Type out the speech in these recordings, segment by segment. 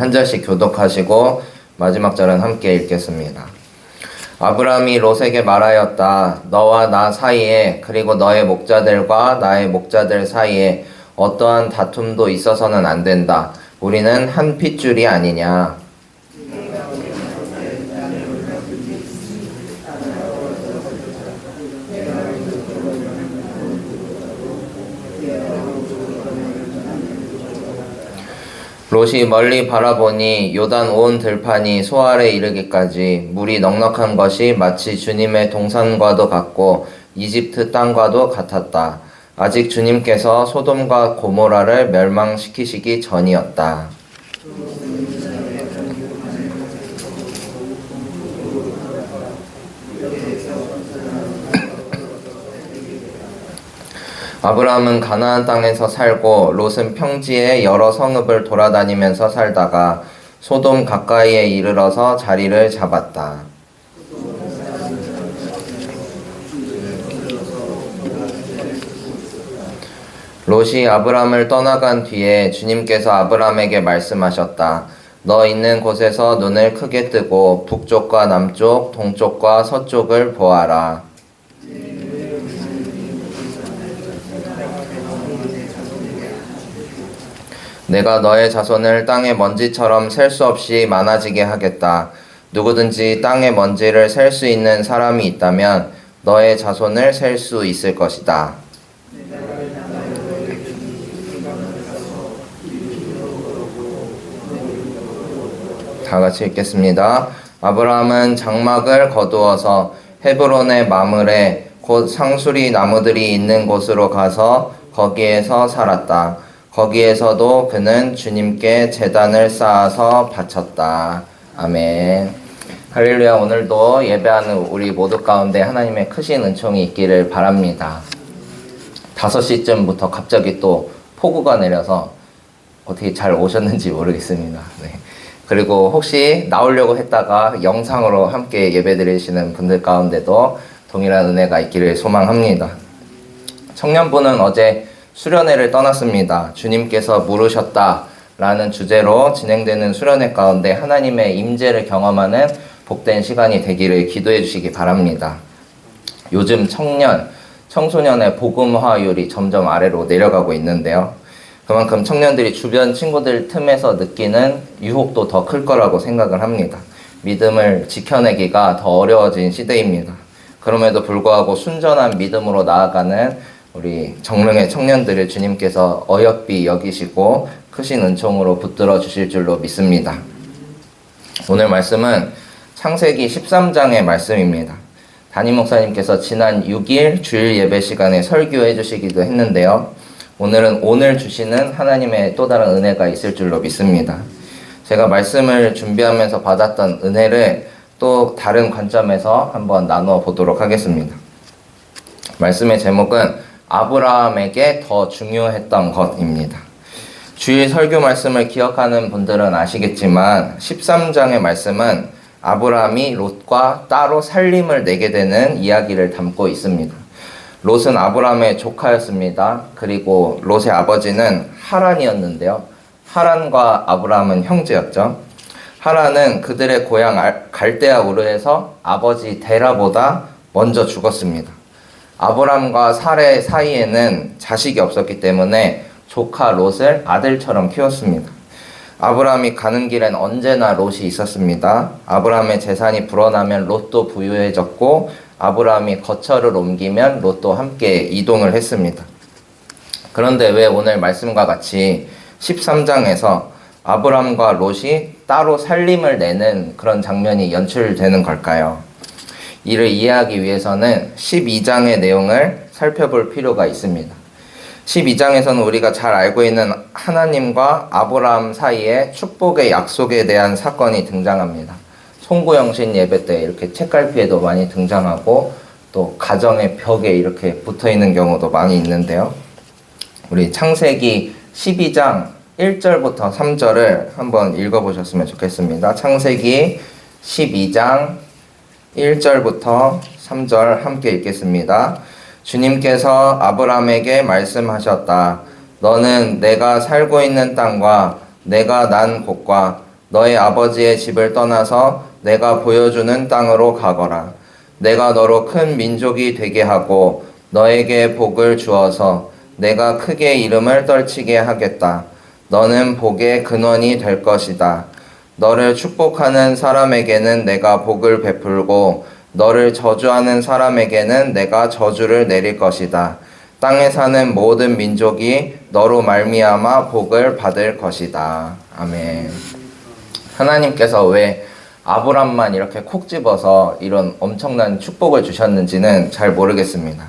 한 절씩 교독하시고 마지막 절은 함께 읽겠습니다. 아브라함이 롯에게 말하였다. 너와 나 사이에 그리고 너의 목자들과 나의 목자들 사이에 어떠한 다툼도 있어서는 안 된다. 우리는 한 핏줄이 아니냐. 롯이 멀리 바라보니 요단 온 들판이 소알에 이르기까지 물이 넉넉한 것이 마치 주님의 동산과도 같고 이집트 땅과도 같았다. 아직 주님께서 소돔과 고모라를 멸망시키시기 전이었다. 아브라함은 가나안 땅에서 살고 롯은 평지의 여러 성읍을 돌아다니면서 살다가 소돔 가까이에 이르러서 자리를 잡았다. 롯이 아브라함을 떠나간 뒤에 주님께서 아브라함에게 말씀하셨다. 너 있는 곳에서 눈을 크게 뜨고 북쪽과 남쪽, 동쪽과 서쪽을 보아라. 내가 너의 자손을 땅의 먼지처럼 셀 수 없이 많아지게 하겠다. 누구든지 땅의 먼지를 셀 수 있는 사람이 있다면 너의 자손을 셀 수 있을 것이다. 다 같이 읽겠습니다. 아브라함은 장막을 거두어서 헤브론의 마물에 곧 상수리 나무들이 있는 곳으로 가서 거기에서 살았다. 거기에서도 그는 주님께 제단을 쌓아서 바쳤다. 아멘. 할렐루야. 오늘도 예배하는 우리 모두 가운데 하나님의 크신 은총이 있기를 바랍니다. 5시쯤부터 갑자기 또 폭우가 내려서 어떻게 잘 오셨는지 모르겠습니다. 네. 그리고 혹시 나오려고 했다가 영상으로 함께 예배드리시는 분들 가운데도 동일한 은혜가 있기를 소망합니다. 청년부는 어제 수련회를 떠났습니다. 주님께서 물으셨다 라는 주제로 진행되는 수련회 가운데 하나님의 임재를 경험하는 복된 시간이 되기를 기도해 주시기 바랍니다. 요즘 청소년의 복음화율이 점점 아래로 내려가고 있는데요. 그만큼 청년들이 주변 친구들 틈에서 느끼는 유혹도 더 클 거라고 생각을 합니다. 믿음을 지켜내기가 더 어려워진 시대입니다. 그럼에도 불구하고 순전한 믿음으로 나아가는 우리 정릉의 청년들을 주님께서 어여삐 여기시고 크신 은총으로 붙들어 주실 줄로 믿습니다. 오늘 말씀은 창세기 13장의 말씀입니다. 담임 목사님께서 지난 6일 주일 예배 시간에 설교해 주시기도 했는데요. 오늘은 오늘 주시는 하나님의 또 다른 은혜가 있을 줄로 믿습니다. 제가 말씀을 준비하면서 받았던 은혜를 또 다른 관점에서 한번 나누어 보도록 하겠습니다. 말씀의 제목은 아브라함에게 더 중요했던 것입니다. 주일 설교 말씀을 기억하는 분들은 아시겠지만 13장의 말씀은 아브라함이 롯과 따로 살림을 내게 되는 이야기를 담고 있습니다. 롯은 아브라함의 조카였습니다. 그리고 롯의 아버지는 하란이었는데요. 하란과 아브라함은 형제였죠. 하란은 그들의 고향 갈대아 우르에서 아버지 데라보다 먼저 죽었습니다. 아브람과 사레 사이에는 자식이 없었기 때문에 조카 롯을 아들처럼 키웠습니다. 아브람이 가는 길엔 언제나 롯이 있었습니다. 아브람의 재산이 불어나면 롯도 부유해졌고 아브람이 거처를 옮기면 롯도 함께 이동을 했습니다. 그런데 왜 오늘 말씀과 같이 13장에서 아브람과 롯이 따로 살림을 내는 그런 장면이 연출되는 걸까요? 이를 이해하기 위해서는 12장의 내용을 살펴볼 필요가 있습니다. 12장에서는 우리가 잘 알고 있는 하나님과 아브라함 사이의 축복의 약속에 대한 사건이 등장합니다. 송구영신 예배 때 이렇게 책갈피에도 많이 등장하고 또 가정의 벽에 이렇게 붙어있는 경우도 많이 있는데요. 우리 창세기 12장 1절부터 3절을 한번 읽어보셨으면 좋겠습니다. 창세기 12장 1절부터 3절 함께 읽겠습니다. 주님께서 아브라함에게 말씀하셨다. 너는 내가 살고 있는 땅과 내가 난 곳과 너의 아버지의 집을 떠나서 내가 보여주는 땅으로 가거라. 내가 너로 큰 민족이 되게 하고 너에게 복을 주어서 내가 크게 이름을 떨치게 하겠다. 너는 복의 근원이 될 것이다. 너를 축복하는 사람에게는 내가 복을 베풀고 너를 저주하는 사람에게는 내가 저주를 내릴 것이다. 땅에 사는 모든 민족이 너로 말미암아 복을 받을 것이다. 아멘. 하나님께서 왜 아브람만 이렇게 콕 집어서 이런 엄청난 축복을 주셨는지는 잘 모르겠습니다.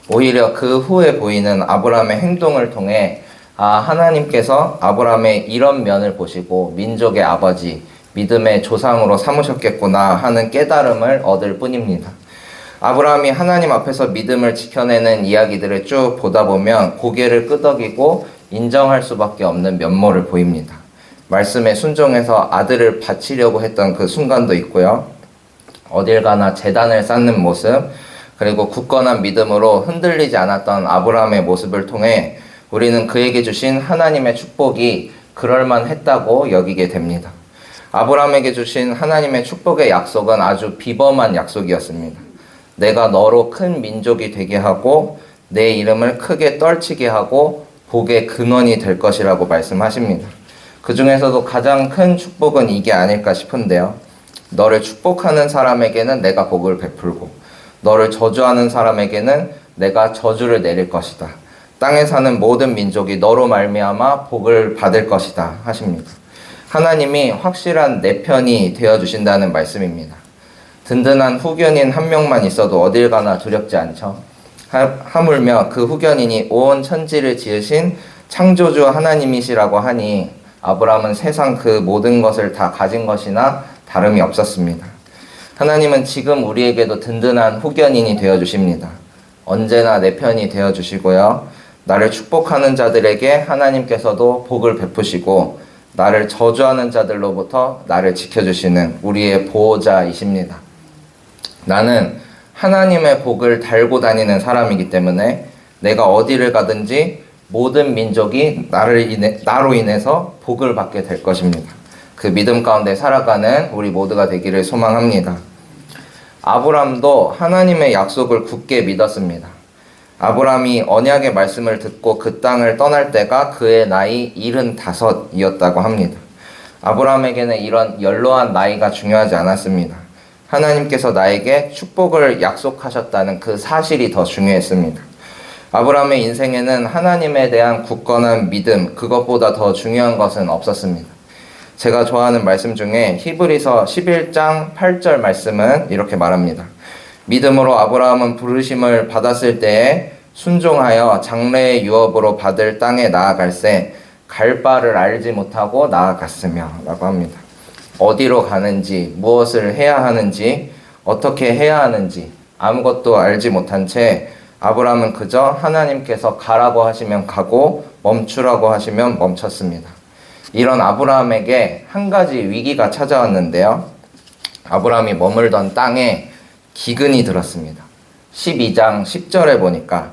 오히려 그 후에 보이는 아브람의 행동을 통해 하나님께서 아브람의 이런 면을 보시고 민족의 아버지, 믿음의 조상으로 삼으셨겠구나 하는 깨달음을 얻을 뿐입니다. 아브라함이 하나님 앞에서 믿음을 지켜내는 이야기들을 쭉 보다 보면 고개를 끄덕이고 인정할 수밖에 없는 면모를 보입니다. 말씀에 순종해서 아들을 바치려고 했던 그 순간도 있고요. 어딜 가나 제단을 쌓는 모습, 그리고 굳건한 믿음으로 흔들리지 않았던 아브라함의 모습을 통해 우리는 그에게 주신 하나님의 축복이 그럴만했다고 여기게 됩니다. 아브라함에게 주신 하나님의 축복의 약속은 아주 비범한 약속이었습니다. 내가 너로 큰 민족이 되게 하고 내 이름을 크게 떨치게 하고 복의 근원이 될 것이라고 말씀하십니다. 그 중에서도 가장 큰 축복은 이게 아닐까 싶은데요. 너를 축복하는 사람에게는 내가 복을 베풀고 너를 저주하는 사람에게는 내가 저주를 내릴 것이다. 땅에 사는 모든 민족이 너로 말미암아 복을 받을 것이다 하십니다. 하나님이 확실한 내 편이 되어주신다는 말씀입니다. 든든한 후견인 한 명만 있어도 어딜 가나 두렵지 않죠. 하물며 그 후견인이 온 천지를 지으신 창조주 하나님이시라고 하니 아브라함은 세상 그 모든 것을 다 가진 것이나 다름이 없었습니다. 하나님은 지금 우리에게도 든든한 후견인이 되어주십니다. 언제나 내 편이 되어주시고요. 나를 축복하는 자들에게 하나님께서도 복을 베푸시고 나를 저주하는 자들로부터 나를 지켜주시는 우리의 보호자이십니다. 나는 하나님의 복을 달고 다니는 사람이기 때문에 내가 어디를 가든지 모든 민족이 나로 인해서 복을 받게 될 것입니다. 그 믿음 가운데 살아가는 우리 모두가 되기를 소망합니다. 아브람도 하나님의 약속을 굳게 믿었습니다. 아브람이 언약의 말씀을 듣고 그 땅을 떠날 때가 그의 나이 75이었다고 합니다. 아브람에게는 이런 연로한 나이가 중요하지 않았습니다. 하나님께서 나에게 축복을 약속하셨다는 그 사실이 더 중요했습니다. 아브람의 인생에는 하나님에 대한 굳건한 믿음, 그것보다 더 중요한 것은 없었습니다. 제가 좋아하는 말씀 중에 히브리서 11장 8절 말씀은 이렇게 말합니다. 믿음으로 아브라함은 부르심을 받았을 때에 순종하여 장래의 유업으로 받을 땅에 나아갈새 갈 바를 알지 못하고 나아갔으며 라고 합니다. 어디로 가는지, 무엇을 해야 하는지, 어떻게 해야 하는지 아무것도 알지 못한 채 아브라함은 그저 하나님께서 가라고 하시면 가고 멈추라고 하시면 멈췄습니다. 이런 아브라함에게 한 가지 위기가 찾아왔는데요. 아브라함이 머물던 땅에 기근이 들었습니다. 12장 10절에 보니까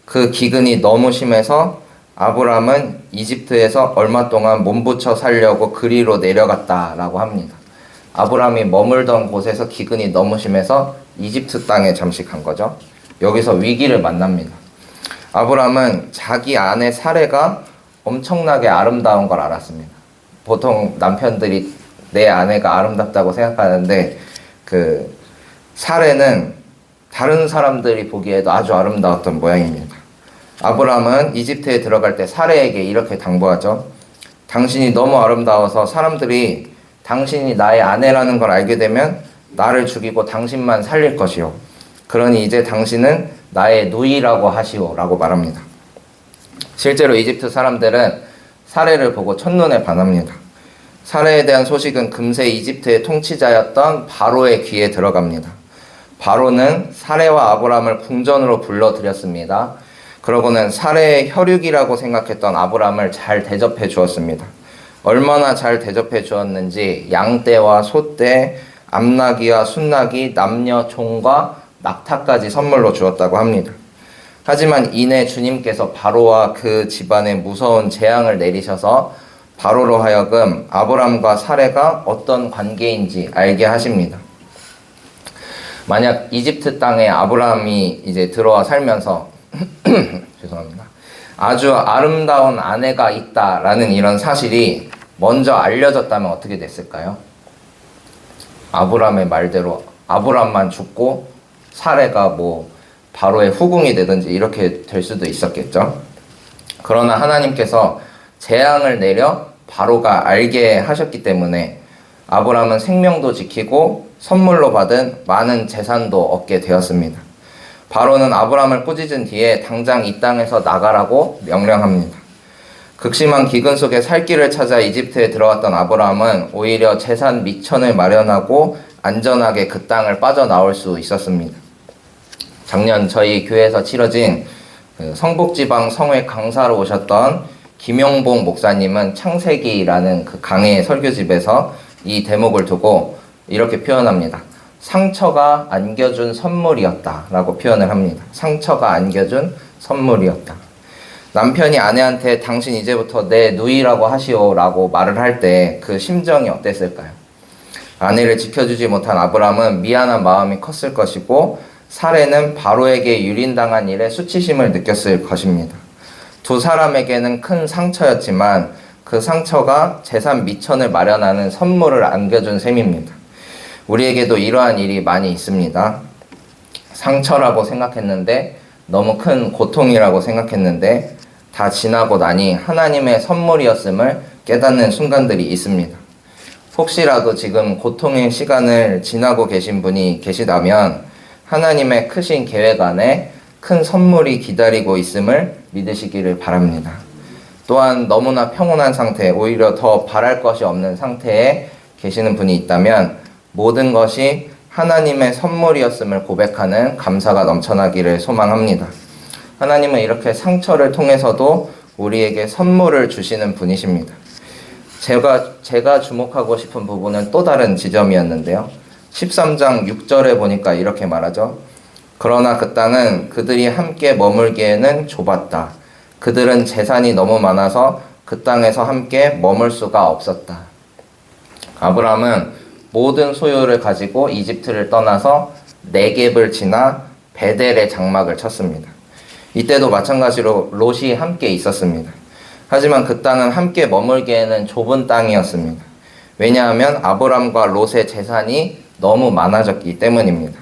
그 기근이 너무 심해서 아브라함은 이집트에서 얼마 동안 몸부쳐 살려고 그리로 내려갔다라고 합니다. 아브라함이 머물던 곳에서 기근이 너무 심해서 이집트 땅에 잠시 간 거죠. 여기서 위기를 만납니다. 아브라함은 자기 아내 사레가 엄청나게 아름다운 걸 알았습니다. 보통 남편들이 내 아내가 아름답다고 생각하는데 그 사레는 다른 사람들이 보기에도 아주 아름다웠던 모양입니다. 아브라함은 이집트에 들어갈 때 사레에게 이렇게 당부하죠. 당신이 너무 아름다워서 사람들이 당신이 나의 아내라는 걸 알게 되면 나를 죽이고 당신만 살릴 것이요. 그러니 이제 당신은 나의 누이라고 하시오 라고 말합니다. 실제로 이집트 사람들은 사레를 보고 첫눈에 반합니다. 사레에 대한 소식은 금세 이집트의 통치자였던 바로의 귀에 들어갑니다. 바로는 사레와 아브람을 궁전으로 불러들였습니다. 그러고는 사레의 혈육이라고 생각했던 아브람을 잘 대접해 주었습니다. 얼마나 잘 대접해 주었는지 양떼와 소떼, 암나귀와 순나귀, 남녀 종과 낙타까지 선물로 주었다고 합니다. 하지만 이내 주님께서 바로와 그 집안에 무서운 재앙을 내리셔서 바로로 하여금 아브람과 사레가 어떤 관계인지 알게 하십니다. 만약 이집트 땅에 아브람이 이제 들어와 살면서 죄송합니다. 아주 아름다운 아내가 있다라는 이런 사실이 먼저 알려졌다면 어떻게 됐을까요? 아브람의 말대로 아브람만 죽고 사레가 뭐 바로의 후궁이 되든지 이렇게 될 수도 있었겠죠. 그러나 하나님께서 재앙을 내려 바로가 알게 하셨기 때문에 아브람은 생명도 지키고 선물로 받은 많은 재산도 얻게 되었습니다. 바로는 아브람을 꾸짖은 뒤에 당장 이 땅에서 나가라고 명령합니다. 극심한 기근 속에 살 길을 찾아 이집트에 들어왔던 아브람은 오히려 재산 미천을 마련하고 안전하게 그 땅을 빠져나올 수 있었습니다. 작년 저희 교회에서 치러진 성북지방 성회 강사로 오셨던 김용봉 목사님은 창세기라는 그 강의 설교집에서 이 대목을 두고 이렇게 표현합니다. 상처가 안겨준 선물이었다 라고 표현을 합니다. 상처가 안겨준 선물이었다. 남편이 아내한테 당신 이제부터 내 누이라고 하시오 라고 말을 할 때 그 심정이 어땠을까요? 아내를 지켜주지 못한 아브람은 미안한 마음이 컸을 것이고 사레는 바로에게 유린당한 일에 수치심을 느꼈을 것입니다. 두 사람에게는 큰 상처였지만 그 상처가 재산 미천을 마련하는 선물을 안겨준 셈입니다. 우리에게도 이러한 일이 많이 있습니다. 상처라고 생각했는데 너무 큰 고통이라고 생각했는데 다 지나고 나니 하나님의 선물이었음을 깨닫는 순간들이 있습니다. 혹시라도 지금 고통의 시간을 지나고 계신 분이 계시다면 하나님의 크신 계획 안에 큰 선물이 기다리고 있음을 믿으시기를 바랍니다. 또한 너무나 평온한 상태, 오히려 더 바랄 것이 없는 상태에 계시는 분이 있다면 모든 것이 하나님의 선물이었음을 고백하는 감사가 넘쳐나기를 소망합니다. 하나님은 이렇게 상처를 통해서도 우리에게 선물을 주시는 분이십니다. 제가 주목하고 싶은 부분은 또 다른 지점이었는데요. 13장 6절에 보니까 이렇게 말하죠. 그러나 그 땅은 그들이 함께 머물기에는 좁았다. 그들은 재산이 너무 많아서 그 땅에서 함께 머물 수가 없었다. 아브람은 모든 소유를 가지고 이집트를 떠나서 네겝을 지나 베델에 장막을 쳤습니다. 이때도 마찬가지로 롯이 함께 있었습니다. 하지만 그 땅은 함께 머물기에는 좁은 땅이었습니다. 왜냐하면 아브람과 롯의 재산이 너무 많아졌기 때문입니다.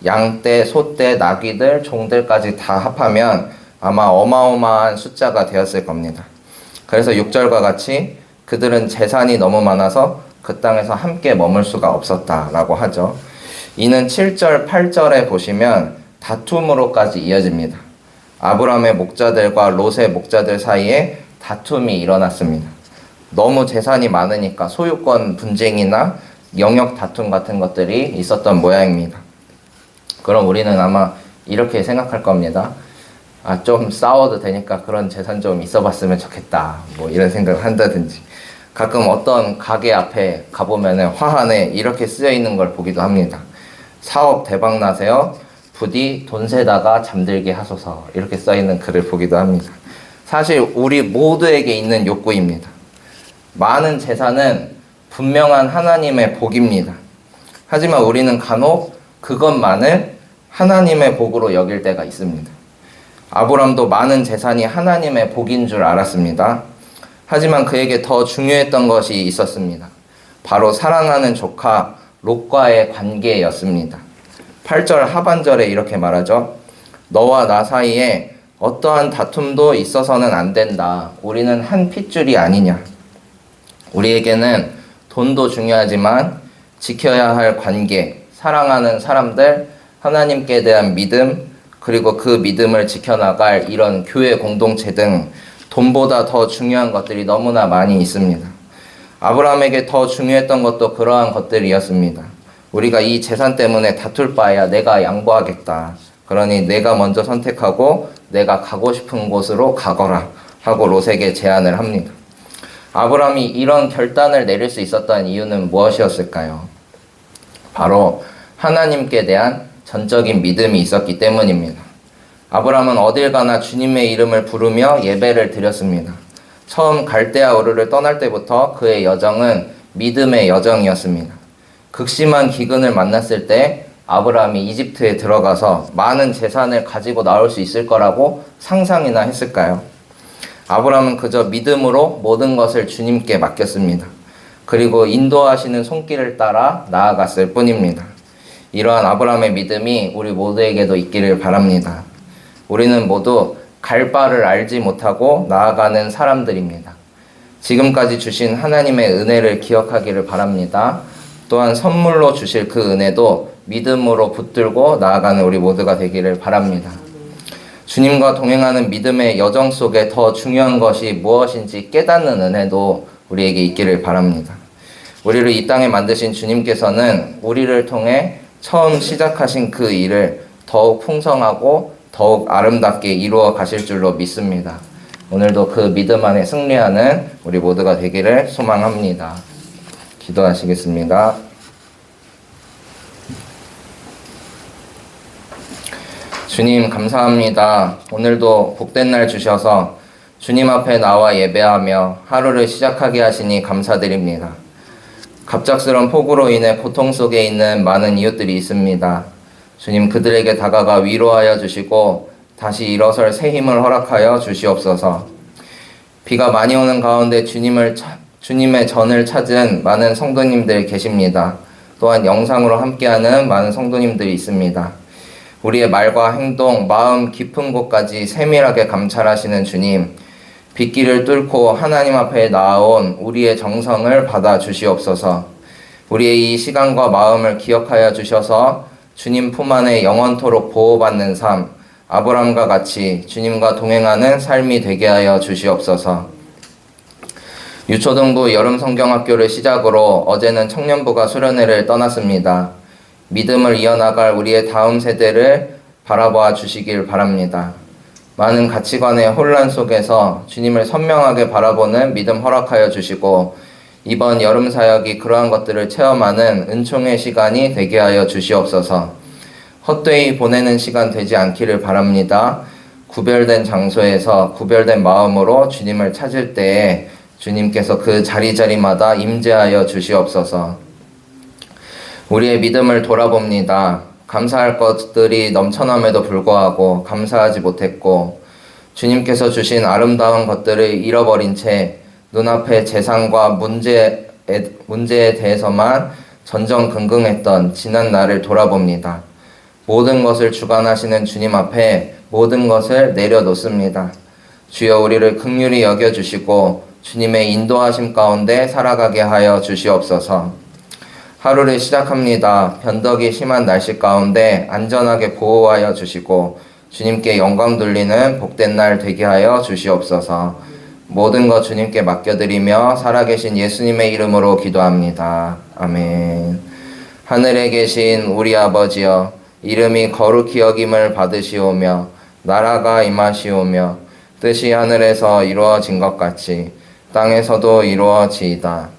양떼, 소떼, 나귀들, 종들까지 다 합하면 아마 어마어마한 숫자가 되었을 겁니다. 그래서 6절과 같이 그들은 재산이 너무 많아서 그 땅에서 함께 머물 수가 없었다라고 하죠. 이는 7절, 8절에 보시면 다툼으로까지 이어집니다. 아브람의 목자들과 롯의 목자들 사이에 다툼이 일어났습니다. 너무 재산이 많으니까 소유권 분쟁이나 영역 다툼 같은 것들이 있었던 모양입니다. 그럼 우리는 아마 이렇게 생각할 겁니다. 좀 싸워도 되니까 그런 재산 좀 있어봤으면 좋겠다. 뭐 이런 생각을 한다든지. 가끔 어떤 가게 앞에 가보면 화환에 이렇게 쓰여 있는 걸 보기도 합니다. 사업 대박 나세요. 부디 돈 세다가 잠들게 하소서. 이렇게 써 있는 글을 보기도 합니다. 사실 우리 모두에게 있는 욕구입니다. 많은 재산은 분명한 하나님의 복입니다. 하지만 우리는 간혹 그것만을 하나님의 복으로 여길 때가 있습니다. 아브람도 많은 재산이 하나님의 복인 줄 알았습니다. 하지만 그에게 더 중요했던 것이 있었습니다. 바로 사랑하는 조카 롯과의 관계였습니다. 8절 하반절에 이렇게 말하죠. 너와 나 사이에 어떠한 다툼도 있어서는 안 된다. 우리는 한 핏줄이 아니냐. 우리에게는 돈도 중요하지만 지켜야 할 관계, 사랑하는 사람들, 하나님께 대한 믿음, 그리고 그 믿음을 지켜나갈 이런 교회 공동체 등 돈보다 더 중요한 것들이 너무나 많이 있습니다. 아브라함에게 더 중요했던 것도 그러한 것들이었습니다. 우리가 이 재산 때문에 다툴 바에야 내가 양보하겠다. 그러니 내가 먼저 선택하고 내가 가고 싶은 곳으로 가거라 하고 롯에게 제안을 합니다. 아브라함이 이런 결단을 내릴 수 있었던 이유는 무엇이었을까요? 바로 하나님께 대한 전적인 믿음이 있었기 때문입니다. 아브라함은 어딜 가나 주님의 이름을 부르며 예배를 드렸습니다. 처음 갈대아 우르를 떠날 때부터 그의 여정은 믿음의 여정이었습니다. 극심한 기근을 만났을 때 아브라함이 이집트에 들어가서 많은 재산을 가지고 나올 수 있을 거라고 상상이나 했을까요? 아브라함은 그저 믿음으로 모든 것을 주님께 맡겼습니다. 그리고 인도하시는 손길을 따라 나아갔을 뿐입니다. 이러한 아브라함의 믿음이 우리 모두에게도 있기를 바랍니다. 우리는 모두 갈 바를 알지 못하고 나아가는 사람들입니다. 지금까지 주신 하나님의 은혜를 기억하기를 바랍니다. 또한 선물로 주실 그 은혜도 믿음으로 붙들고 나아가는 우리 모두가 되기를 바랍니다. 주님과 동행하는 믿음의 여정 속에 더 중요한 것이 무엇인지 깨닫는 은혜도 우리에게 있기를 바랍니다. 우리를 이 땅에 만드신 주님께서는 우리를 통해 처음 시작하신 그 일을 더욱 풍성하고 더욱 아름답게 이루어 가실 줄로 믿습니다. 오늘도 그 믿음 안에 승리하는 우리 모두가 되기를 소망합니다. 기도하시겠습니다. 주님 감사합니다. 오늘도 복된 날 주셔서 주님 앞에 나와 예배하며 하루를 시작하게 하시니 감사드립니다. 갑작스런 폭우로 인해 고통 속에 있는 많은 이웃들이 있습니다. 주님 그들에게 다가가 위로하여 주시고 다시 일어설 새 힘을 허락하여 주시옵소서. 비가 많이 오는 가운데 주님의 전을 찾은 많은 성도님들 계십니다. 또한 영상으로 함께하는 많은 성도님들이 있습니다. 우리의 말과 행동, 마음 깊은 곳까지 세밀하게 감찰하시는 주님, 빗길을 뚫고 하나님 앞에 나아온 우리의 정성을 받아 주시옵소서. 우리의 이 시간과 마음을 기억하여 주셔서 주님 품 안에 영원토록 보호받는 삶, 아브람과 같이 주님과 동행하는 삶이 되게 하여 주시옵소서. 유초등부 여름 성경학교를 시작으로 어제는 청년부가 수련회를 떠났습니다. 믿음을 이어나갈 우리의 다음 세대를 바라봐 주시길 바랍니다. 많은 가치관의 혼란 속에서 주님을 선명하게 바라보는 믿음 허락하여 주시고 이번 여름 사역이 그러한 것들을 체험하는 은총의 시간이 되게 하여 주시옵소서. 헛되이 보내는 시간 되지 않기를 바랍니다. 구별된 장소에서 구별된 마음으로 주님을 찾을 때에 주님께서 그 자리자리마다 임재하여 주시옵소서. 우리의 믿음을 돌아봅니다. 감사할 것들이 넘쳐남에도 불구하고 감사하지 못했고 주님께서 주신 아름다운 것들을 잃어버린 채 눈앞의 재산과 문제에 대해서만 전전긍긍했던 지난 날을 돌아봅니다. 모든 것을 주관하시는 주님 앞에 모든 것을 내려놓습니다. 주여 우리를 긍휼히 여겨주시고 주님의 인도하심 가운데 살아가게 하여 주시옵소서. 하루를 시작합니다. 변덕이 심한 날씨 가운데 안전하게 보호하여 주시고 주님께 영광 돌리는 복된 날 되게 하여 주시옵소서. 모든 것 주님께 맡겨드리며 살아계신 예수님의 이름으로 기도합니다. 아멘. 하늘에 계신 우리 아버지여, 이름이 거룩히 여김을 받으시오며 나라가 임하시오며 뜻이 하늘에서 이루어진 것 같이 땅에서도 이루어지이다.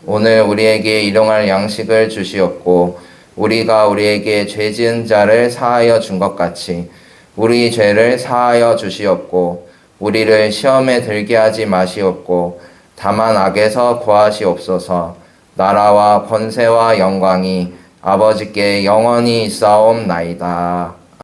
오늘 우리에게 일용할 양식을 주시옵고 우리가 우리에게 죄 지은 자를 사하여 준 것 같이 우리 죄를 사하여 주시옵고 우리를 시험에 들게 하지 마시옵고 다만 악에서 구하시옵소서. 나라와 권세와 영광이 아버지께 영원히 있사옵나이다.